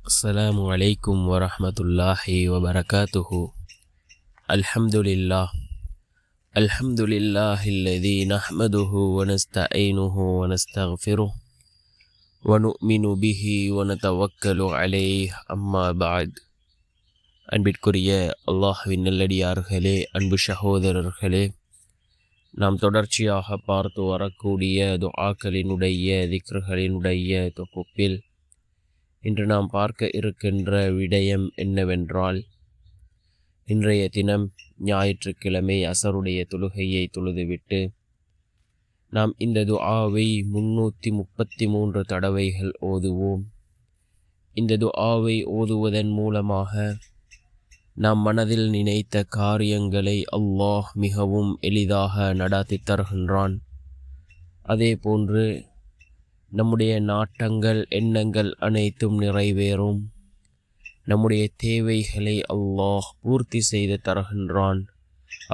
அஸ்ஸலாமு அலைக்கும் வரஹ்மத்துல்லாஹி வபரகாத்துஹு. அல்ஹம்துலில்லாஹ் அல்ஹம்துலில்லாஹில்லதீ நஹ்மதுஹு வனஸ்தஈனுஹு வனஸ்தக்ஃபிருஹ் வனுஅ்மினு பிஹி வனதவக்கலு அலைஹி. அம்மா பஅத். அன்பிற்குரிய அல்லாஹ்வின் நல்லடியார்களே, அன்பு சகோதரர்களே, நாம் தொடர்ச்சியாக பார்த்து வரக்கூடிய துஆக்களினுடைய திக்ருகளினுடைய தொகுப்பில் இன்று நாம் பார்க்க இருக்கின்ற விடயம் என்னவென்றால், இன்றைய தினம் ஞாயிற்றுக்கிழமை அசருடைய தொழுகையை தொழுதுவிட்டு நாம் இந்த துஆவை 333 தடவைகள் ஓதுவோம். இந்த துஆவை ஓதுவதன் மூலமாக நாம் மனதில் நினைத்த காரியங்களை அல்லாஹ் மிகவும் எளிதாக நடாத்தி தருகின்றான். அதே போன்று நம்முடைய நாட்டங்கள் எண்ணங்கள் அனைத்தும் நிறைவேறும். நம்முடைய தேவைகளை அல்லாஹ் பூர்த்தி செய்து தருகின்றான்.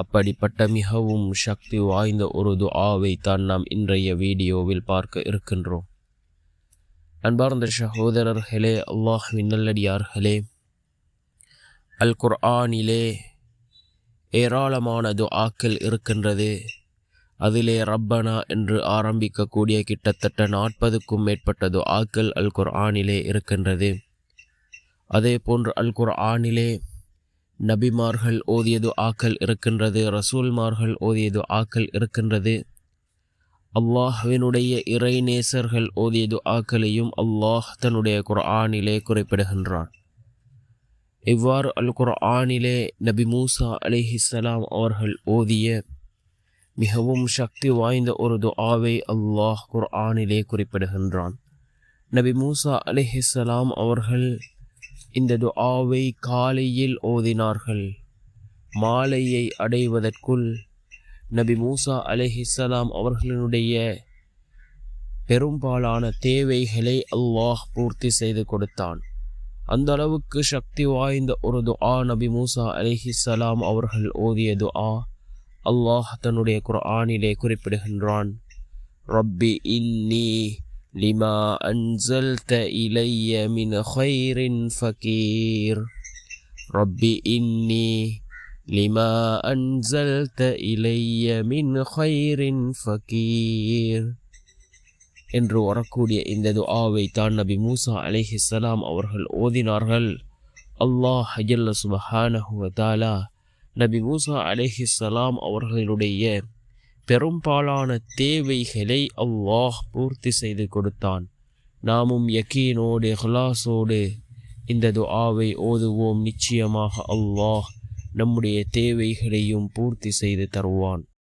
அப்படிப்பட்ட மிகவும் சக்தி வாய்ந்த ஒரு துஆவை தான் நாம் இன்றைய வீடியோவில் பார்க்க இருக்கின்றோம். அன்பார்ந்த சகோதரர்களே, அல்லாஹ்வின் நல்லடியார்களே, அல் குர்ஆனிலே ஏராளமான துஆக்கள் இருக்கின்றது. அதிலே ரப்பனா என்று ஆரம்பிக்கக்கூடிய கிட்டத்தட்ட 40க்கும் மேற்பட்ட துஆக்கள் அல் குர்ஆனிலே இருக்கின்றது. அதே போன்று அல் குர்ஆனிலே நபிமார்கள் ஓதிய துஆக்கள் இருக்கின்றது, ரசூல்மார்கள் ஓதிய துஆக்கள் இருக்கின்றது. அல்லாஹ்வினுடைய இறைநேசர்கள் ஓதிய துஆக்களையும் அல்லாஹ் தன்னுடைய குர்ஆனிலே குறிப்பிடுகின்றான். இவ்வாறு அல் குர்ஆனிலே நபி மூசா அலைஹிஸ்ஸலாம் அவர்கள் ஓதிய மிகவும் சக்தி வாய்ந்த ஒரு துஆவை அல்லாஹ் குர்ஆனிலே குறிப்பிடுகின்றான். நபி மூசா அலைஹிஸ்ஸலாம் அவர்கள் இந்த துஆவை காலையில் ஓதினார்கள். மாலையை அடைவதற்குள் நபி மூசா அலைஹிஸ்ஸலாம் அவர்களுடைய பெரும்பாலான தேவைகளை அல்லாஹ் பூர்த்தி செய்து கொடுத்தான். அந்த அளவுக்கு சக்தி வாய்ந்த ஒரு துஆ நபி மூசா அலைஹிஸ்ஸலாம் அவர்கள் ஓதிய துஆ அல்லாஹ் தன்னுடைய குர்ஆனிலே குறிப்பிடுகின்றான். ரப்பி இன்னி லிமா அன்ஸல்த இலைய மின் கைரின் ஃபகீர். ரப்பி இன்னி லிமா அன்ஸல்த இலைய மின் கைரின் ஃபகீர் என்று வரக்கூடிய இந்த துஆவை தான் நபி மூசா அலைஹிஸ்ஸலாம் அவர்கள் ஓதினார்கள். அல்லாஹ் ஜல்ல சுப்ஹானஹு வ தஆலா நபி மூசா அலைஹிஸ்ஸலாம் அவர்களுடைய பெரும்பாலான தேவைகளை அல்லாஹ் பூர்த்தி செய்து கொடுத்தான். நாமும் யகீனோடு இஹ்லாஸோடு இந்த துஆவை ஓதுவோம். நிச்சயமாக அல்லாஹ் நம்முடைய தேவைகளையும் பூர்த்தி செய்து தருவான்.